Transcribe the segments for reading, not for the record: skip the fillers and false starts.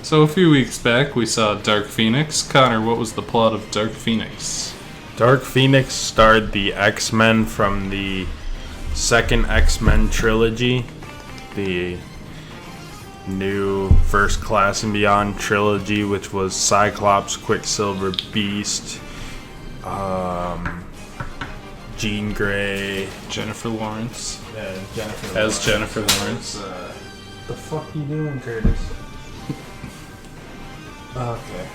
So a few weeks back, we saw Dark Phoenix. Connor, what was the plot of Dark Phoenix? Dark Phoenix starred the X-Men from the second X-Men trilogy, the new First Class and Beyond trilogy, which was Cyclops, Quicksilver, Beast, Jean Grey, Jennifer Lawrence. Yeah, Jennifer As Lawrence. Jennifer Lawrence. The fuck you doing, Curtis? Okay.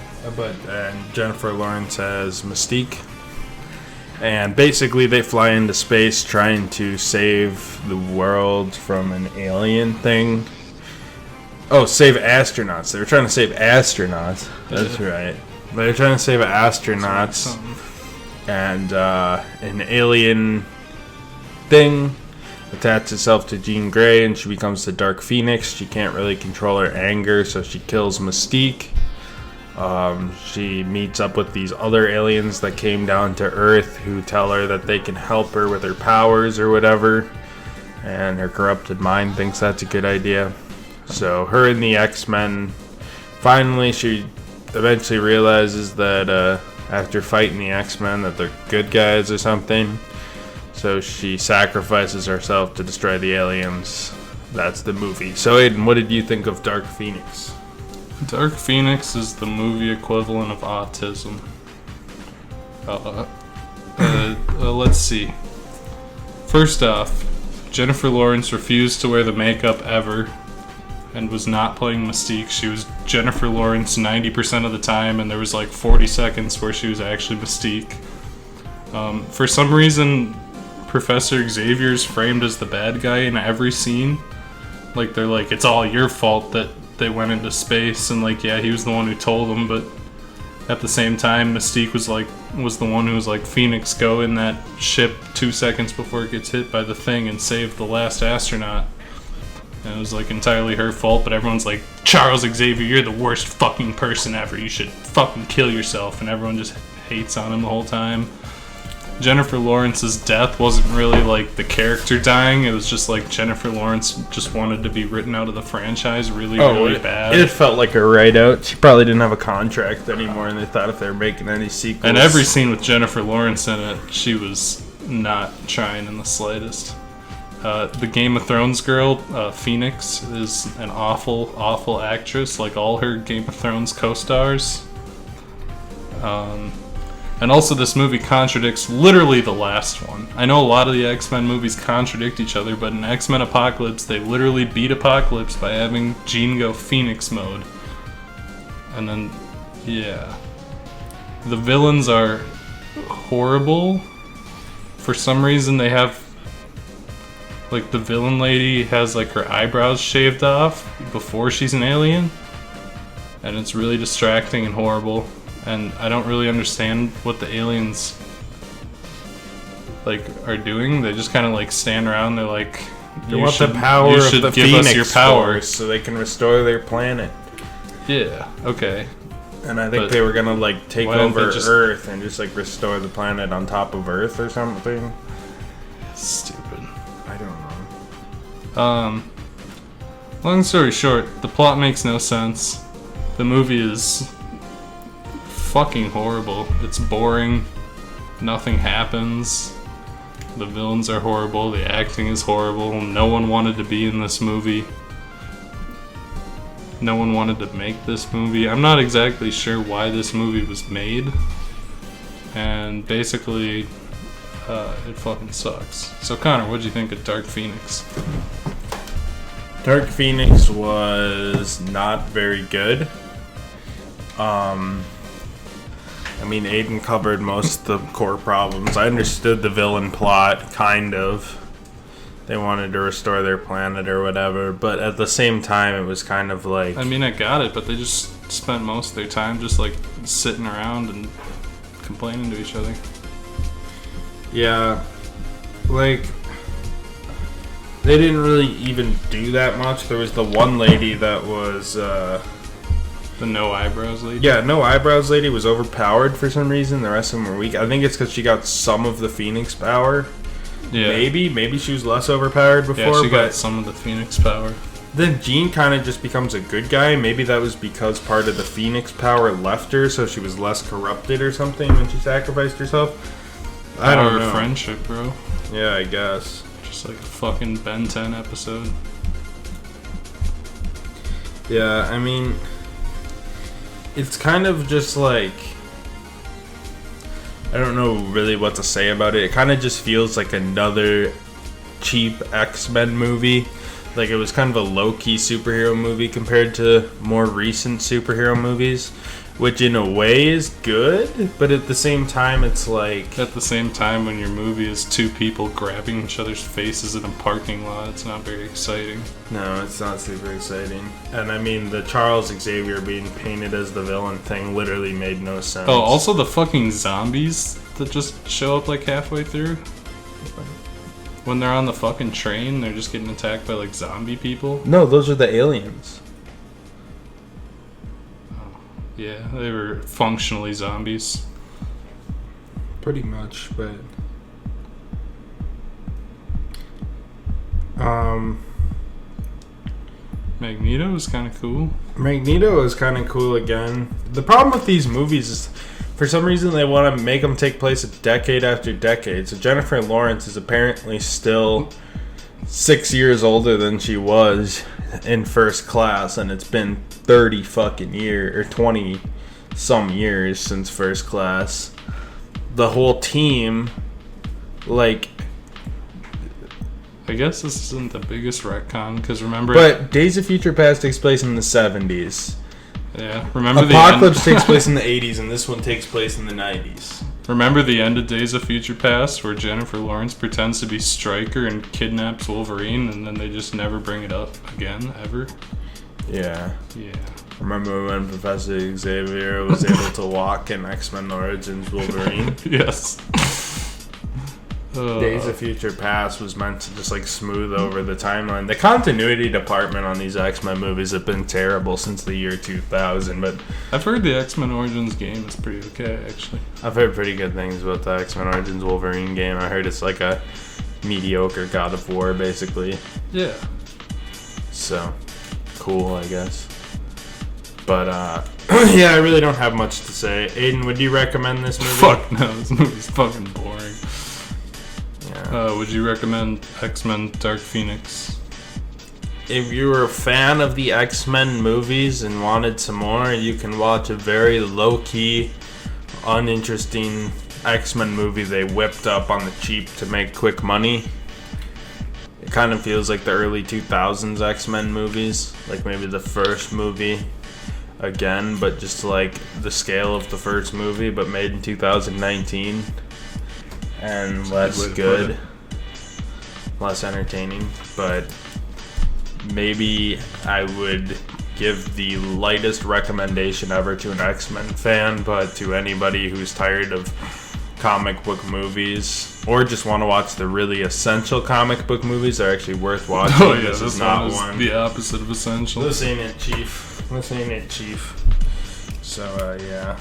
And Jennifer Lawrence as Mystique. And basically they fly into space trying to save the world from an alien thing. Oh, save astronauts. They were trying to save astronauts. That's right. They were trying to save astronauts. And an alien thing attaches itself to Jean Grey and she becomes the Dark Phoenix. She can't really control her anger, so she kills Mystique. She meets up with these other aliens that came down to Earth who tell her that they can help her with her powers or whatever. And her corrupted mind thinks that's a good idea. So her and the X-Men, finally she eventually realizes that after fighting the X-Men that they're good guys or something. So she sacrifices herself to destroy the aliens. That's the movie. So Aiden, what did you think of Dark Phoenix? Dark Phoenix is the movie equivalent of autism. Let's see. First off, Jennifer Lawrence refused to wear the makeup ever and was not playing Mystique. She was Jennifer Lawrence 90% of the time, and there was like 40 seconds where she was actually Mystique. For some reason, Professor Xavier's framed as the bad guy in every scene. Like, they're like, it's all your fault that they went into space, and like, yeah, he was the one who told them, but at the same time, Mystique was the one who was like, Phoenix, go in that ship 2 seconds before it gets hit by the thing and save the last astronaut. And it was like entirely her fault, but everyone's like, Charles Xavier, you're the worst fucking person ever. You should fucking kill yourself. And everyone just hates on him the whole time. Jennifer Lawrence's death wasn't really like the character dying. It was just like Jennifer Lawrence just wanted to be written out of the franchise really bad. It felt like a write-out. She probably didn't have a contract anymore, and they thought if they were making any sequels... And every scene with Jennifer Lawrence in it, she was not trying in the slightest. The Game of Thrones girl, Phoenix, is an awful, awful actress, like all her Game of Thrones co-stars. And also this movie contradicts literally the last one. I know a lot of the X-Men movies contradict each other, but in X-Men Apocalypse, they literally beat Apocalypse by having Jean go Phoenix mode. And then, yeah. The villains are horrible. For some reason, they have... Like, the villain lady has, like, her eyebrows shaved off before she's an alien. And it's really distracting and horrible. And I don't really understand what the aliens, like, are doing. They just kind of, like, stand around. They're like, they want the power of the Phoenix us your power Force so they can restore their planet. Yeah, okay. And I think they were gonna, like, take over Earth and just, like, restore the planet on top of Earth or something. Stupid. I don't know. Long story short, the plot makes no sense. The movie is fucking horrible. It's boring. Nothing happens. The villains are horrible. The acting is horrible. No one wanted to be in this movie. No one wanted to make this movie. I'm not exactly sure why this movie was made. And basically, it fucking sucks. So Connor, what'd you think of Dark Phoenix? Dark Phoenix was not very good. I mean, Aiden covered most of the core problems. I understood the villain plot, kind of. They wanted to restore their planet or whatever, but at the same time, it was kind of like... I mean, I got it, but they just spent most of their time just, like, sitting around and complaining to each other. Yeah. Like, they didn't really even do that much. There was the one lady that was... The no eyebrows lady? Yeah, no eyebrows lady was overpowered for some reason. The rest of them were weak. I think it's because she got some of the Phoenix power. Yeah. Maybe she was less overpowered before. Yeah, she got some of the Phoenix power. Then Jean kind of just becomes a good guy. Maybe that was because part of the Phoenix power left her, so she was less corrupted or something when she sacrificed herself. I don't know. Friendship, bro. Yeah, I guess. Just like a fucking Ben 10 episode. Yeah, I mean, it's kind of just like, I don't know really what to say about it. It kind of just feels like another cheap X-Men movie. Like, it was kind of a low-key superhero movie compared to more recent superhero movies, which in a way is good, but at the same time it's like... At the same time, when your movie is two people grabbing each other's faces in a parking lot, it's not very exciting. No, it's not super exciting. And I mean, the Charles Xavier being painted as the villain thing literally made no sense. Oh, also the fucking zombies that just show up like halfway through. When they're on the fucking train, they're just getting attacked by like zombie people. No, those are the aliens. Yeah, they were functionally zombies. Pretty much, but... Magneto was kind of cool. Magneto is kind of cool again. The problem with these movies is, for some reason, they want to make them take place a decade after decade. So Jennifer Lawrence is apparently still 6 years older than she was in First Class, and it's been 30 fucking years, or 20 some years since First Class. The whole team, like... I guess this isn't the biggest retcon, because remember... But Days of Future Past takes place in the 70s. Yeah, remember Apocalypse takes place in the 80s, and this one takes place in the 90s. Remember the end of Days of Future Past, where Jennifer Lawrence pretends to be Stryker and kidnaps Wolverine, and then they just never bring it up again, ever? Yeah. Yeah. Remember when Professor Xavier was able to walk in X-Men Origins Wolverine? Yes. Days of Future Past was meant to just like smooth over the timeline. The continuity department on these X-Men movies have been terrible since the year 2000, but I've heard the X-Men Origins game is pretty okay, actually. I've heard pretty good things about the X-Men Origins Wolverine game. I heard it's like a mediocre God of War, basically. Yeah. So, cool, I guess. But, yeah, I really don't have much to say. Aiden, would you recommend this movie? Fuck no, this movie's fucking boring. Yeah. Would you recommend X-Men Dark Phoenix? If you were a fan of the X-Men movies and wanted some more, you can watch a very low-key, uninteresting X-Men movie they whipped up on the cheap to make quick money. It kind of feels like the early 2000s X-Men movies, like maybe the first movie again, but just like the scale of the first movie, but made in 2019. And less good, less entertaining, but maybe I would give the lightest recommendation ever to an X-Men fan, but to anybody who's tired of comic book movies or just want to watch the really essential comic book movies that are actually worth watching. Oh yeah, this is not one. The opposite of essential. This ain't it, Chief. This ain't it, Chief. So, yeah.